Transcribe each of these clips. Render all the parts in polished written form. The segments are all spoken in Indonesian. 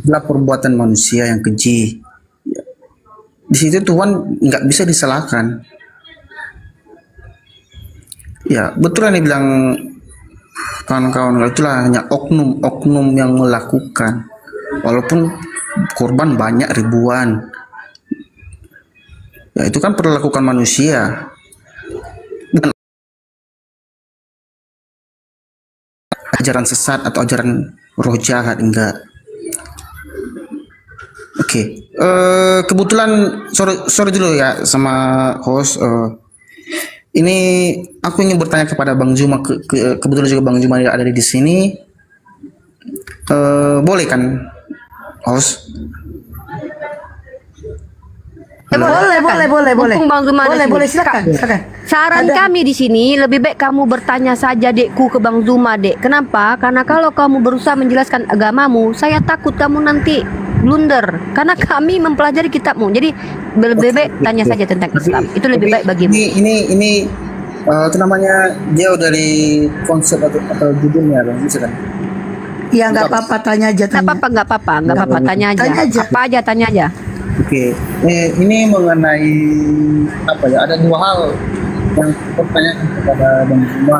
adalah perbuatan manusia yang keji. Di situ Tuhan nggak bisa disalahkan. Ya, betul yang dibilang kawan-kawan, itulah hanya oknum-oknum yang melakukan. Walaupun korban banyak ribuan. Ya, itu kan perlakukan manusia. Bukan ajaran sesat atau ajaran roh jahat, enggak. Oke. Kebetulan sorry dulu ya sama host. Ini aku ingin bertanya kepada Bang Zuma, kebetulan juga Bang Zuma ada di sini. Boleh kan, host? Boleh. Mumpung Bang Zuma ada sini. Boleh, silakan. Saran kami di sini lebih baik kamu bertanya saja dekku ke Bang Zuma, Dek. Kenapa? Karena kalau kamu berusaha menjelaskan agamamu, saya takut kamu nanti blunder. Karena kami mempelajari kitabmu. Jadi lebih baik tanya saja tentang Islam. Itu lebih baik bagimu. Ini itu namanya jauh dari konsep atau judulnya, Bang. Bisa kan? Ya nggak apa-apa, tanya aja. Nggak apa-apa, tanya aja. Apa aja, tanya aja. Oke, ini mengenai apa ya? Ada dua hal yang aku tanyakan kepada Bang Zuma.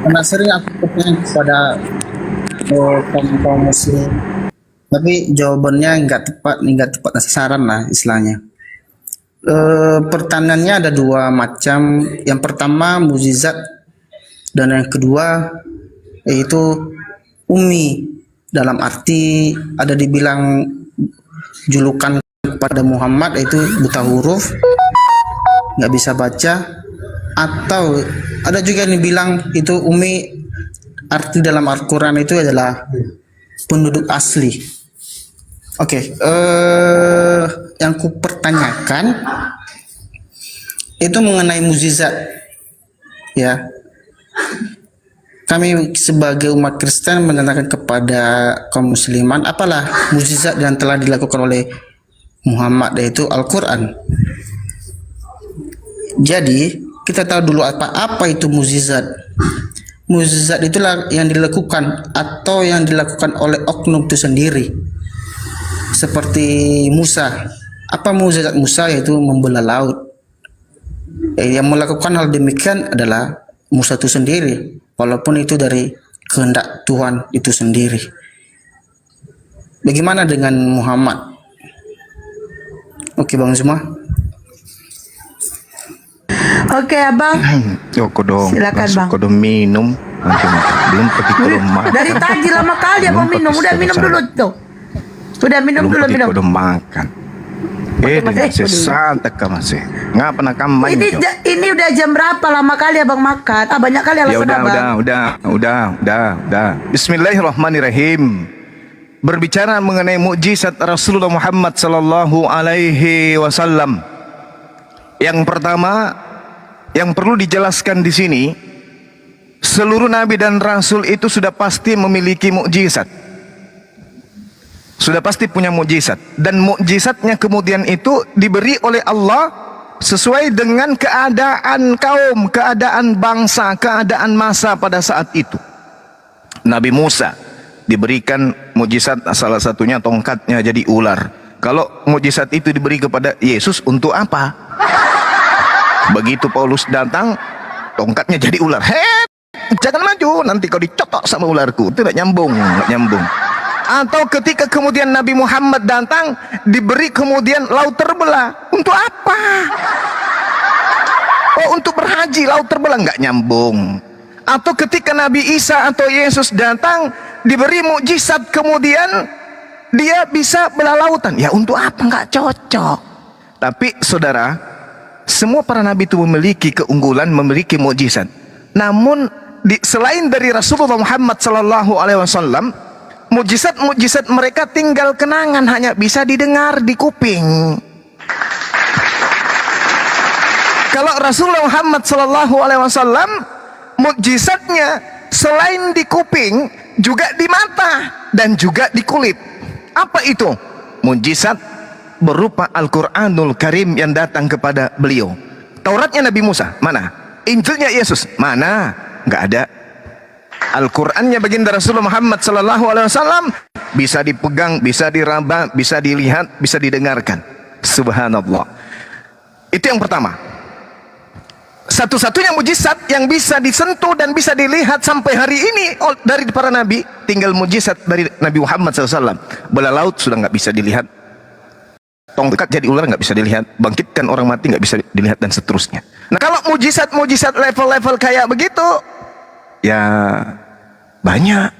Karena sering aku bertanya kepada kaum muslim, tapi jawabannya nggak tepat sasaran lah istilahnya. Pertanyaannya ada dua macam. Yang pertama mukjizat dan yang kedua yaitu ummi, dalam arti ada dibilang julukan kepada Muhammad yaitu buta huruf, nggak bisa baca, atau ada juga yang dibilang itu ummi, arti dalam Al-Quran itu adalah penduduk asli. Oke, yang ku pertanyakan itu mengenai mukjizat, ya. Kami sebagai umat Kristen menyatakan kepada kaum musliman, apalah mukjizat yang telah dilakukan oleh Muhammad, yaitu Al-Quran. Jadi kita tahu dulu apa itu mukjizat. Mukjizat itulah yang dilakukan atau yang dilakukan oleh oknum itu sendiri. Seperti Musa. Apa mukjizat Musa? Yaitu membelah laut. Yang melakukan hal demikian adalah Musa itu sendiri, walaupun itu dari kehendak Tuhan itu sendiri. Bagaimana dengan Muhammad? Oke, Bang Zuma. Oke, Abang. Silakan, Bang. Kodong minum. Belum pergi ke rumah. Dari tadi lama kali Abang minum. Udah minum dulu tuh. Udah minum dulu. Kodong makan. Masih santai masih. Ngapa nak kamu ini udah jam berapa? Lama kali Abang makan. Banyak kali alasan Abang. Udah. Bismillahirrahmanirrahim. Berbicara mengenai mukjizat Rasulullah Muhammad sallallahu alaihi wasallam. Yang pertama yang perlu dijelaskan di sini, seluruh nabi dan rasul itu sudah pasti memiliki mukjizat. Sudah pasti punya mukjizat, dan mukjizatnya kemudian itu diberi oleh Allah sesuai dengan keadaan kaum, keadaan bangsa, keadaan masa pada saat itu. Nabi Musa diberikan mukjizat, salah satunya tongkatnya jadi ular. Kalau mukjizat itu diberi kepada Yesus untuk apa? Begitu Paulus datang, tongkatnya jadi ular. Jangan maju, nanti kau dicotok sama ularku. Itu tidak nyambung. Atau ketika kemudian Nabi Muhammad datang, diberi kemudian laut terbelah. Untuk apa? Oh, untuk berhaji, laut terbelah. Nggak nyambung. Atau ketika Nabi Isa atau Yesus datang, diberi mukjizat kemudian dia bisa belah lautan. Ya untuk apa? Nggak cocok. Tapi saudara, semua para nabi itu memiliki keunggulan, memiliki mukjizat. Namun selain dari Rasulullah Muhammad sallallahu alaihi wasallam, mukjizat mereka tinggal kenangan, hanya bisa didengar di kuping. Kalau Rasulullah Muhammad sallallahu alaihi wasallam, mukjizatnya selain di kuping juga di mata dan juga di kulit. Apa itu? Mukjizat berupa Al-Qur'anul Karim yang datang kepada beliau. Tauratnya Nabi Musa, mana? Injilnya Yesus, mana? Nggak ada. Al-Qur'annya baginda Rasulullah Muhammad sallallahu alaihi wasallam, bisa dipegang, bisa diraba, bisa dilihat, bisa didengarkan. Subhanallah. Itu yang pertama. Satu-satunya mujizat yang bisa disentuh dan bisa dilihat sampai hari ini dari para nabi, tinggal mujizat dari Nabi Muhammad SAW. Bola laut sudah nggak bisa dilihat, tongkat jadi ular nggak bisa dilihat, bangkitkan orang mati nggak bisa dilihat, dan seterusnya. Nah, kalau mujizat level-level kayak begitu, ya banyak.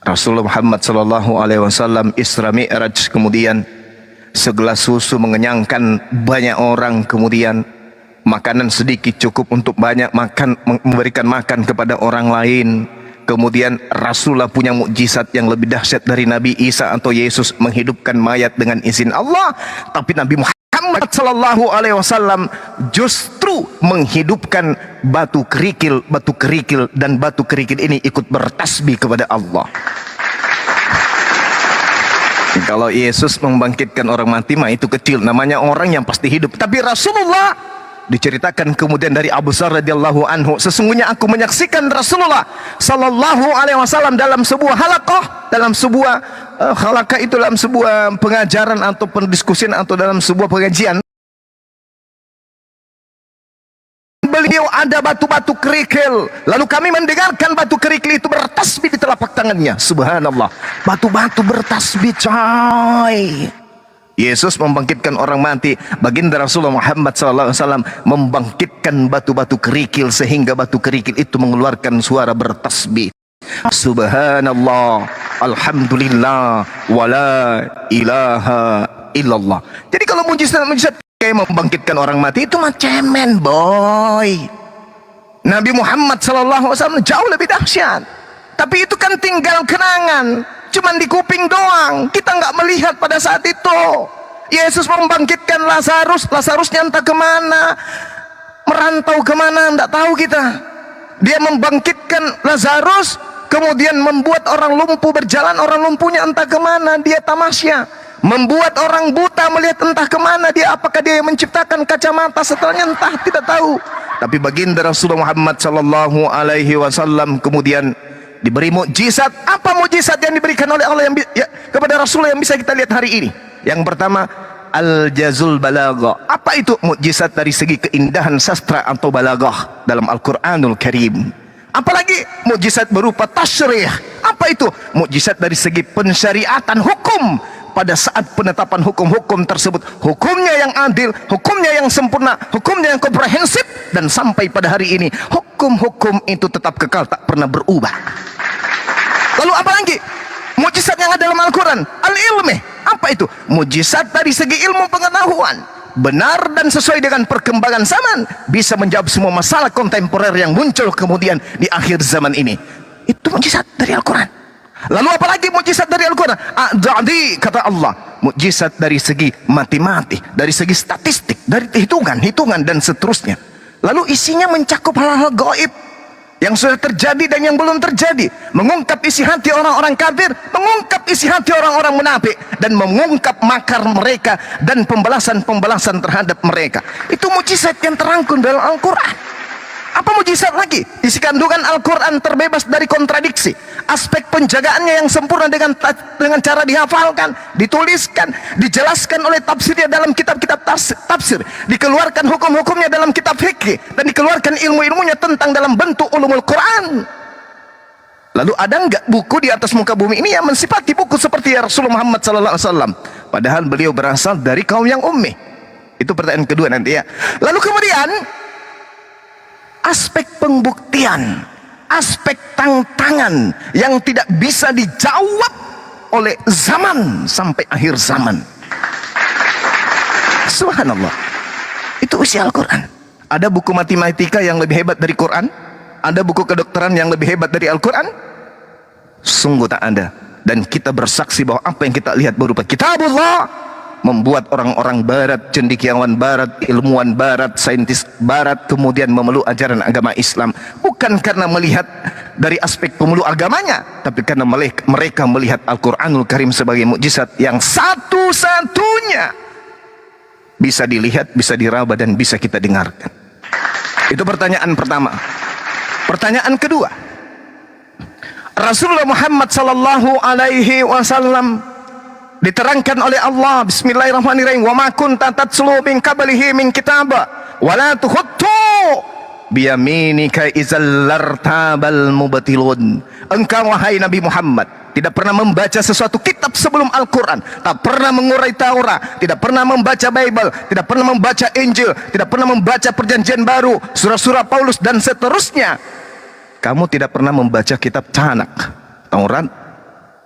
Rasulullah Muhammad SAW Isra Mi'raj, kemudian segelas susu mengenyangkan banyak orang, kemudian makanan sedikit cukup untuk banyak makan, memberikan makan kepada orang lain. Kemudian Rasulullah punya mukjizat yang lebih dahsyat dari Nabi Isa atau Yesus, menghidupkan mayat dengan izin Allah. Tapi Nabi Muhammad SAW justru menghidupkan batu kerikil, dan batu kerikil ini ikut bertasbih kepada Allah. Kalau Yesus membangkitkan orang mati mah itu kecil, namanya orang yang pasti hidup. Tapi Rasulullah, diceritakan kemudian dari Abu Dzar radhiyallahu anhu, sesungguhnya aku menyaksikan Rasulullah sallallahu alaihi wasallam dalam sebuah halaqah, dalam sebuah halaqah itu dalam sebuah pengajaran atau pendiskusian atau dalam sebuah pengajian. Beliau ada batu-batu kerikil, lalu kami mendengarkan batu kerikil itu bertasbih di telapak tangannya. Subhanallah, batu-batu bertasbih, coy. Yesus membangkitkan orang mati, baginda Rasulullah Muhammad SAW membangkitkan batu-batu kerikil sehingga batu kerikil itu mengeluarkan suara bertasbih. Subhanallah, alhamdulillah, wala ilaha illallah. Jadi kalau mujizat kayak membangkitkan orang mati itu mah cemen, boy. Nabi Muhammad SAW jauh lebih dahsyat. Tapi itu kan tinggal kenangan, cuman di kuping doang, kita nggak melihat pada saat itu. Yesus membangkitkan Lazarusnya entah kemana, merantau kemana, nggak tahu kita. Dia membangkitkan Lazarus, kemudian membuat orang lumpuh berjalan, orang lumpuhnya entah kemana, dia tamasya. Membuat orang buta melihat entah kemana dia, apakah dia yang menciptakan kacamata setelahnya entah, tidak tahu. Tapi baginda Rasulullah Muhammad SAW kemudian diberi mukjizat. Apa mukjizat yang diberikan oleh Allah kepada Rasulullah yang bisa kita lihat hari ini? Yang pertama, al-jazul balaghah. Apa itu mukjizat dari segi keindahan sastra atau balaghah dalam Al-Qur'anul Karim? Apalagi mukjizat berupa tasyrih. Apa itu? Mukjizat dari segi pensyariatan hukum. Pada saat penetapan hukum-hukum tersebut, hukumnya yang adil, hukumnya yang sempurna, hukumnya yang komprehensif, dan sampai pada hari ini hukum-hukum itu tetap kekal, tak pernah berubah. Lalu apa lagi? Mukjizat yang ada dalam Al-Quran, al-ilmi. Apa itu? Mukjizat dari segi ilmu pengetahuan, benar dan sesuai dengan perkembangan zaman, bisa menjawab semua masalah kontemporer yang muncul kemudian di akhir zaman ini. Itu mukjizat dari Al-Quran. Lalu apalagi mukjizat dari Al-Quran? Jadi kata Allah, mukjizat dari segi matematik, dari segi statistik, dari hitungan dan seterusnya. Lalu isinya mencakup hal-hal gaib yang sudah terjadi dan yang belum terjadi, mengungkap isi hati orang-orang kafir, mengungkap isi hati orang-orang munafik, dan mengungkap makar mereka dan pembalasan terhadap mereka. Itu mukjizat yang terangkum dalam Al-Quran. Apa mujizat lagi? Isi kandungan Al-Quran terbebas dari kontradiksi. Aspek penjagaannya yang sempurna dengan cara dihafalkan, dituliskan, dijelaskan oleh tafsirnya dalam kitab-kitab tafsir, dikeluarkan hukum-hukumnya dalam kitab fikih, dan dikeluarkan ilmu-ilmunya tentang dalam bentuk ulumul Quran. Lalu ada enggak buku di atas muka bumi ini yang mensifati buku seperti Rasulullah Muhammad SAW? Padahal beliau berasal dari kaum yang ummi. Itu pertanyaan kedua nanti ya. Lalu kemudian aspek pembuktian, aspek tantangan yang tidak bisa dijawab oleh zaman sampai akhir zaman. Subhanallah, itu isi Al-Quran. Ada buku matematika yang lebih hebat dari Quran? Ada buku kedokteran yang lebih hebat dari Al-Quran? Sungguh tak ada. Dan kita bersaksi bahwa apa yang kita lihat berupa kitabullah membuat orang-orang barat, cendekiawan barat, ilmuwan barat, saintis barat kemudian memeluk ajaran agama Islam, bukan karena melihat dari aspek pemeluk agamanya, tapi karena mereka melihat Al-Quranul Karim sebagai mukjizat yang satu-satunya bisa dilihat, bisa diraba, dan bisa kita dengarkan. Itu pertanyaan pertama. Pertanyaan kedua, Rasulullah Muhammad sallallahu alaihi wasallam diterangkan oleh Allah, bismillahirrahmanirrahim, wa ma kunta tatslu min qablihi min kitaba wa la tuhuttu biyaminika idzal lartabal mubtilun. Engkau wahai Nabi Muhammad tidak pernah membaca sesuatu kitab sebelum Al-Quran, tak pernah mengurai Taurat, tidak pernah membaca Bible, tidak pernah membaca Injil, tidak pernah membaca Perjanjian Baru, surah-surah Paulus dan seterusnya. Kamu tidak pernah membaca kitab Tanak, Taurat,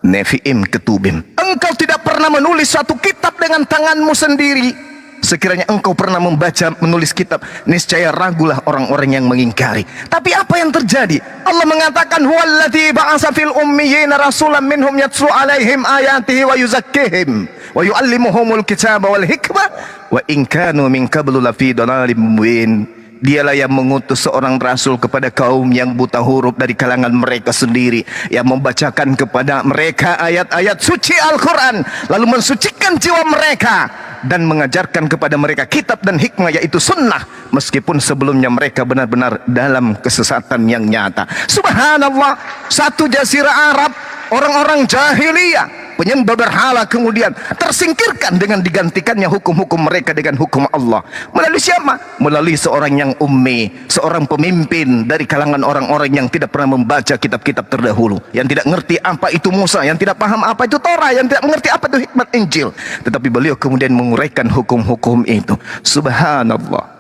Nevi'im, Ketubim. Engkau tidak pernah menulis suatu kitab dengan tanganmu sendiri. Sekiranya engkau pernah membaca, menulis kitab, niscaya ragulah orang-orang yang mengingkari. Tapi apa yang terjadi? Allah mengatakan, huwallazi ba'asa fil ummiyina rasulan minhum yatlu alaihim ayatihi wa yuzakkihim wa yuallimuhumul kitaba wal hikmah wa in kanu min qablu lafi dhalalim mubin. Dialah yang mengutus seorang rasul kepada kaum yang buta huruf dari kalangan mereka sendiri, yang membacakan kepada mereka ayat-ayat suci Al-Quran, lalu mensucikan jiwa mereka dan mengajarkan kepada mereka kitab dan hikmah, yaitu sunnah, meskipun sebelumnya mereka benar-benar dalam kesesatan yang nyata. Subhanallah, satu jazirah Arab, orang-orang jahiliyah, penyembah berhala, kemudian tersingkirkan dengan digantikannya hukum-hukum mereka dengan hukum Allah. Melalui siapa? Melalui seorang yang ummi, seorang pemimpin dari kalangan orang-orang yang tidak pernah membaca kitab-kitab terdahulu, yang tidak mengerti apa itu Musa, yang tidak paham apa itu Torah, yang tidak mengerti apa itu hikmat Injil. Tetapi beliau kemudian menguraikan hukum-hukum itu. Subhanallah.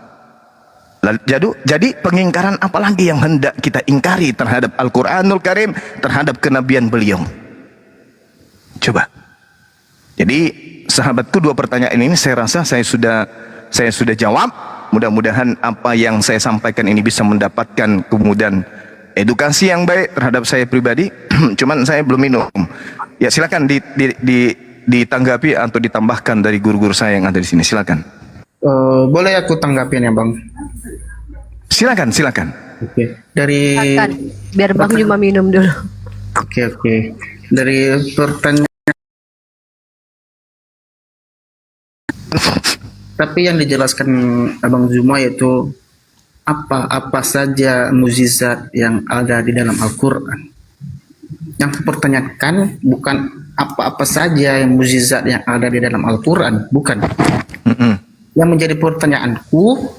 Jadi pengingkaran apalagi yang hendak kita ingkari terhadap Al-Quranul Karim, terhadap kenabian beliau? Coba. Jadi sahabatku, dua pertanyaan ini saya rasa saya sudah jawab. Mudah-mudahan apa yang saya sampaikan ini bisa mendapatkan kemudian edukasi yang baik terhadap saya pribadi. Cuman saya belum minum. Ya silakan ditanggapi atau ditambahkan dari guru-guru saya yang ada di sini. Silakan. Boleh aku tanggapin ya Bang? Silakan. Oke. Dari Silakan. Biar Bang cuma minum dulu. Oke. Dari pertanyaan, tapi yang dijelaskan Abang Zuma yaitu apa saja mukjizat yang ada di dalam Al-Quran. Yang kupertanyakan bukan apa-apa saja yang mukjizat yang ada di dalam Al-Quran, bukan. Yang menjadi pertanyaanku,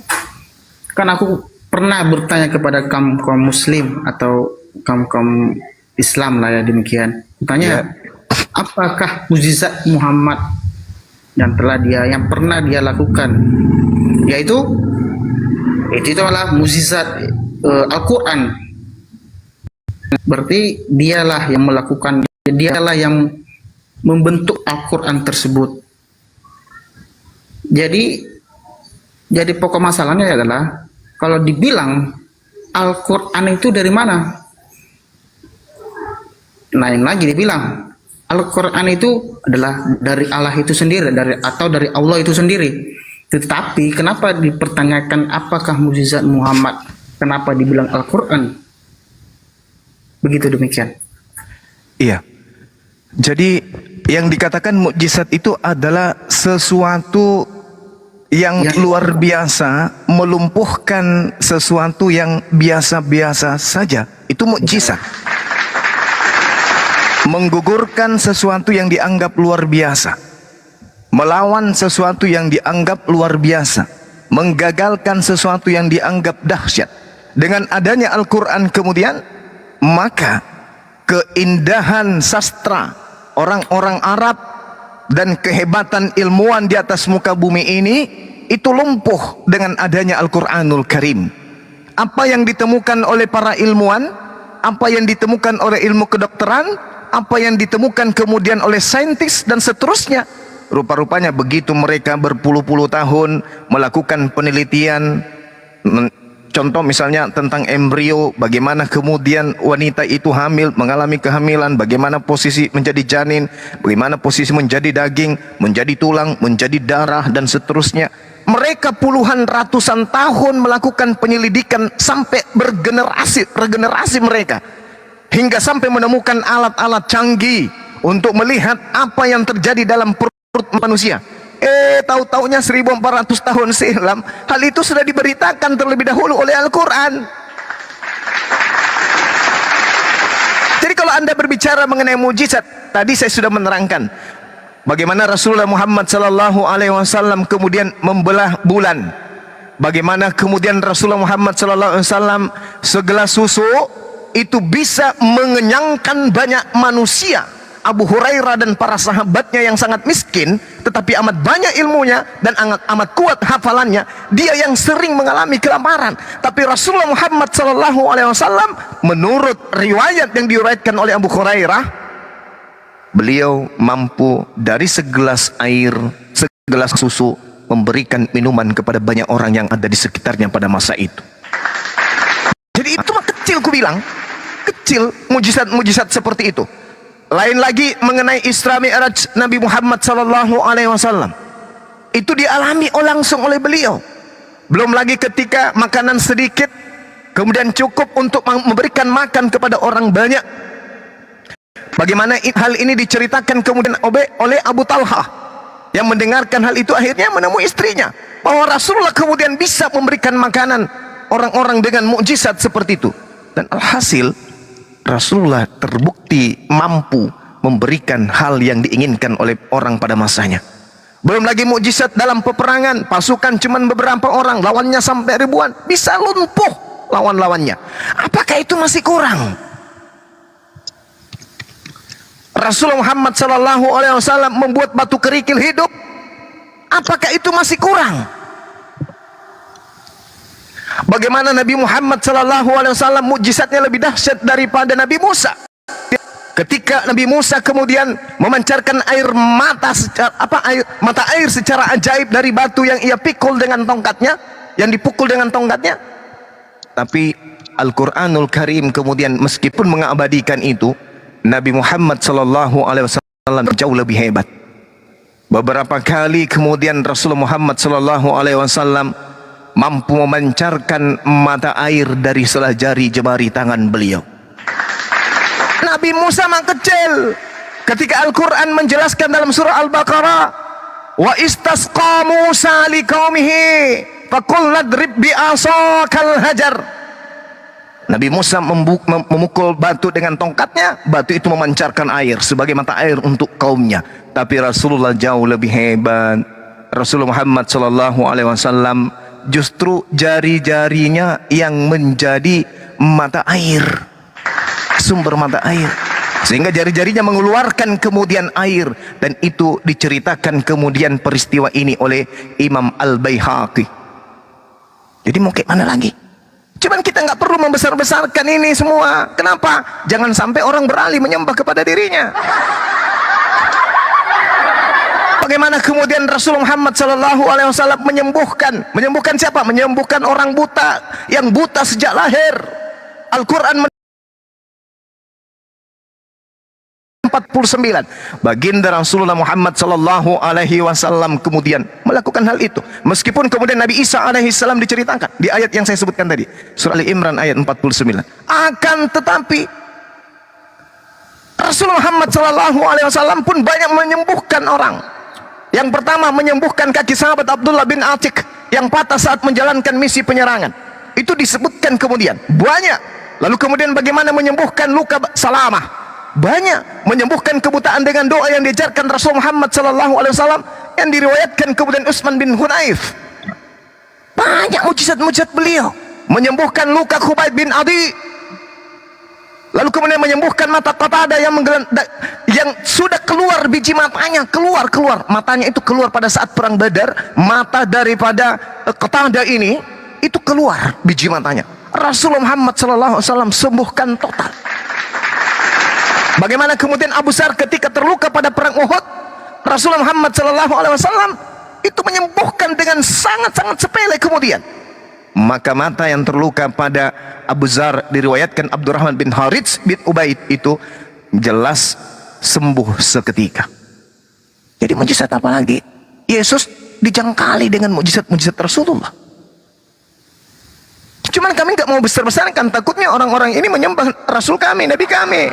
kan aku pernah bertanya kepada kaum muslim atau kaum Islam lah ya, demikian. Tanya, apakah mukjizat Muhammad yang pernah dia lakukan, yaitu itu adalah mukjizat Al-Quran. Berarti dialah yang melakukan, dialah yang membentuk Al-Quran tersebut. Jadi pokok masalahnya adalah kalau dibilang Al-Quran itu dari mana? Lain lagi dibilang Al-Quran itu adalah dari Allah itu sendiri, dari Allah itu sendiri. Tetapi kenapa dipertanyakan apakah mukjizat Muhammad? Kenapa dibilang Al-Quran? Begitu demikian. Iya. Jadi yang dikatakan mukjizat itu adalah sesuatu yang luar biasa, melumpuhkan sesuatu yang biasa-biasa saja. Itu mukjizat. Menggugurkan sesuatu yang dianggap luar biasa, melawan sesuatu yang dianggap luar biasa, menggagalkan sesuatu yang dianggap dahsyat. Dengan adanya Al-Quran kemudian, maka keindahan sastra orang-orang Arab dan kehebatan ilmuwan di atas muka bumi ini itu lumpuh dengan adanya Al-Quranul Karim. Apa yang ditemukan oleh para ilmuwan, apa yang ditemukan oleh ilmu kedokteran, apa yang ditemukan kemudian oleh saintis dan seterusnya, rupa-rupanya begitu mereka berpuluh-puluh tahun melakukan penelitian, contoh misalnya tentang embrio, bagaimana kemudian wanita itu hamil, mengalami kehamilan, bagaimana posisi menjadi janin, bagaimana posisi menjadi daging, menjadi tulang, menjadi darah dan seterusnya. Mereka puluhan ratusan tahun melakukan penyelidikan sampai regenerasi mereka, hingga sampai menemukan alat-alat canggih untuk melihat apa yang terjadi dalam perut manusia. Tahu-taunya 1400 tahun silam hal itu sudah diberitakan terlebih dahulu oleh Al-Quran. Jadi kalau Anda berbicara mengenai mujizat, tadi saya sudah menerangkan bagaimana Rasulullah Muhammad sallallahu alaihi wasallam kemudian membelah bulan. Bagaimana kemudian Rasulullah Muhammad sallallahu alaihi wasallam segelas susu itu bisa mengenyangkan banyak manusia. Abu Hurairah dan para sahabatnya yang sangat miskin tetapi amat banyak ilmunya dan amat kuat hafalannya, dia yang sering mengalami kelaparan, tapi Rasulullah Muhammad sallallahu alaihi wasallam menurut riwayat yang diriwayatkan oleh Abu Hurairah, beliau mampu dari segelas air, segelas susu memberikan minuman kepada banyak orang yang ada di sekitarnya pada masa itu. Jadi itu mah kecil, ku bilang kecil mujizat-mujizat seperti itu. Lain lagi mengenai Isra Mi'raj Nabi Muhammad sallallahu alaihi wasallam. Itu dialami langsung oleh beliau. Belum lagi ketika makanan sedikit kemudian cukup untuk memberikan makan kepada orang banyak. Bagaimana hal ini diceritakan kemudian oleh Abu Talha yang mendengarkan hal itu akhirnya menemui istrinya bahwa Rasulullah kemudian bisa memberikan makanan orang-orang dengan mukjizat seperti itu. Dan alhasil Rasulullah terbukti mampu memberikan hal yang diinginkan oleh orang pada masanya. Belum lagi mukjizat dalam peperangan, pasukan cuma beberapa orang, lawannya sampai ribuan, bisa lumpuh lawan-lawannya. Apakah itu masih kurang? Rasulullah Muhammad sallallahu alaihi wasallam membuat batu kerikil hidup. Apakah itu masih kurang? Bagaimana Nabi Muhammad sallallahu alaihi wasallam mukjizatnya lebih dahsyat daripada Nabi Musa. Ketika Nabi Musa kemudian memancarkan mata air secara ajaib dari batu yang ia pikul dengan tongkatnya, yang dipukul dengan tongkatnya. Tapi Al-Qur'anul Karim kemudian meskipun mengabadikan itu, Nabi Muhammad sallallahu alaihi wasallam jauh lebih hebat. Beberapa kali kemudian Rasulullah Muhammad sallallahu alaihi wasallam mampu memancarkan mata air dari selah jari jemari tangan beliau. Nabi Musa mah kecil. Ketika Al-Quran menjelaskan dalam surah Al-Baqarah, wa istasqa Musa liqaumihi faqul nadrib bi'asakal hajar. Nabi Musa memukul batu dengan tongkatnya, batu itu memancarkan air sebagai mata air untuk kaumnya. Tapi Rasulullah jauh lebih hebat. Rasulullah Muhammad sallallahu alaihi wasallam justru jari-jarinya yang menjadi mata air, sumber mata air, sehingga jari-jarinya mengeluarkan kemudian air. Dan itu diceritakan kemudian peristiwa ini oleh Imam Al-Baihaqi. Jadi mau kayak mana lagi? Cuman kita nggak perlu membesar-besarkan ini semua. Kenapa? Jangan sampai orang beralih menyembah kepada dirinya. Bagaimana kemudian Rasulullah Muhammad sallallahu alaihi wasallam menyembuhkan siapa? Menyembuhkan orang buta yang buta sejak lahir. Al-Qur'an 49. Baginda Rasulullah Muhammad sallallahu alaihi wasallam kemudian melakukan hal itu. Meskipun kemudian Nabi Isa alaihi salam diceritakan di ayat yang saya sebutkan tadi, surah Ali Imran ayat 49. Akan tetapi Rasulullah Muhammad sallallahu alaihi wasallam pun banyak menyembuhkan orang. Yang pertama menyembuhkan kaki sahabat Abdullah bin Atiq yang patah saat menjalankan misi penyerangan. Itu disebutkan kemudian banyak. Lalu kemudian bagaimana menyembuhkan luka Salamah? Banyak. Menyembuhkan kebutaan dengan doa yang diajarkan Rasul Muhammad sallallahu alaihi wasallam yang diriwayatkan kemudian Utsman bin Hunayf. Banyak mujizat-mujizat beliau. Menyembuhkan luka Khubayb bin Adi. Lalu kemudian menyembuhkan mata Qatadah yang sudah keluar biji matanya, keluar matanya itu keluar pada saat perang Badar. Mata daripada Qatadah ini itu keluar biji matanya. Rasulullah Muhammad sallallahu alaihi wasallam sembuhkan total. Bagaimana kemudian Abu Zar ketika terluka pada perang Uhud, Rasulullah Muhammad sallallahu alaihi wasallam itu menyembuhkan dengan sangat-sangat sepele kemudian. Maka mata yang terluka pada Abu Zar diriwayatkan Abdurrahman bin Harits bin Ubaid itu jelas sembuh seketika. Jadi mujizat apa lagi? Yesus dijangkali dengan mujizat-mujizat Rasulullah. Cuman kami nggak mau besar-besarkan, takutnya orang-orang ini menyembah Rasul kami, Nabi kami.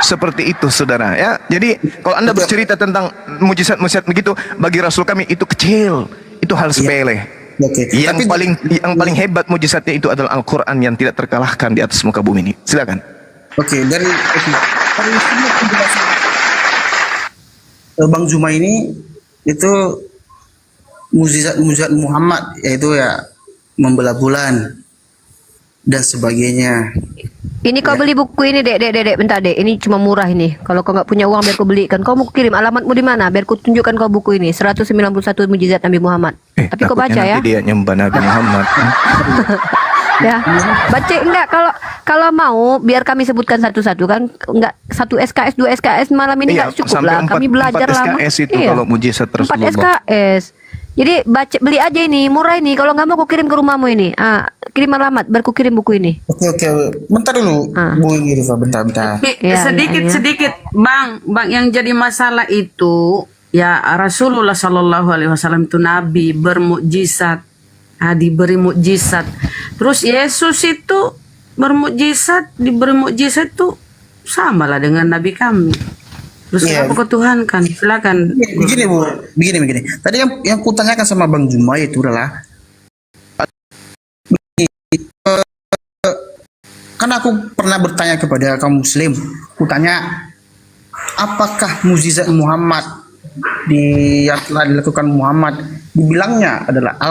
Seperti itu saudara ya. Jadi kalau Anda bercerita tentang mujizat-mujizat begitu, bagi Rasul kami itu kecil, itu hal sepele. Oke. Yang paling hebat mujizatnya itu adalah Al-Quran yang tidak terkalahkan di atas muka bumi ini. Silakan. Dari semua penjelasan Bang Zuma ini itu mujizat Muhammad, yaitu ya membelah bulan dan sebagainya. Ini kau beli buku ini, Dek, bentar, Dek. Ini cuma murah ini. Kalau kau nggak punya uang biar kau belikan. Kau mau kirim alamatmu di mana? Biar kau tunjukkan kau buku ini. 191 mujizat Nabi Muhammad. Tapi kau baca takutnya ya. nanti dia nyembah Nabi Muhammad. Ya. Baca enggak kalau mau biar kami sebutkan satu-satu kan enggak 1 SKS 2 SKS malam ini Iya, enggak cukup sampai lah. Kami 4 belajar lama. SKS itu kalau mujizat 4 Rasulullah. SKS. Jadi baca beli aja ini, murah ini. Kalau nggak mau aku kirim ke rumahmu ini. Kirim alamat, biar aku kirim buku ini. Oke. Bentar dulu, Bu Rifa, bentar. Ya, Sedikit, Bang, yang jadi masalah itu ya Rasulullah Shallallahu Alaihi Wasallam itu Nabi bermukjizat, diberi mukjizat. Terus Yesus itu bermukjizat, diberi mukjizat itu sama lah dengan Nabi kami. Terus apa kau Tuhan kan? Silakan. Begini Bu, begini. Tadi yang kutanyakan sama Bang Zuma itu adalah kan aku pernah bertanya kepada kaum muslim, kutanya apakah mukjizat Muhammad yang telah dilakukan Muhammad, dibilangnya adalah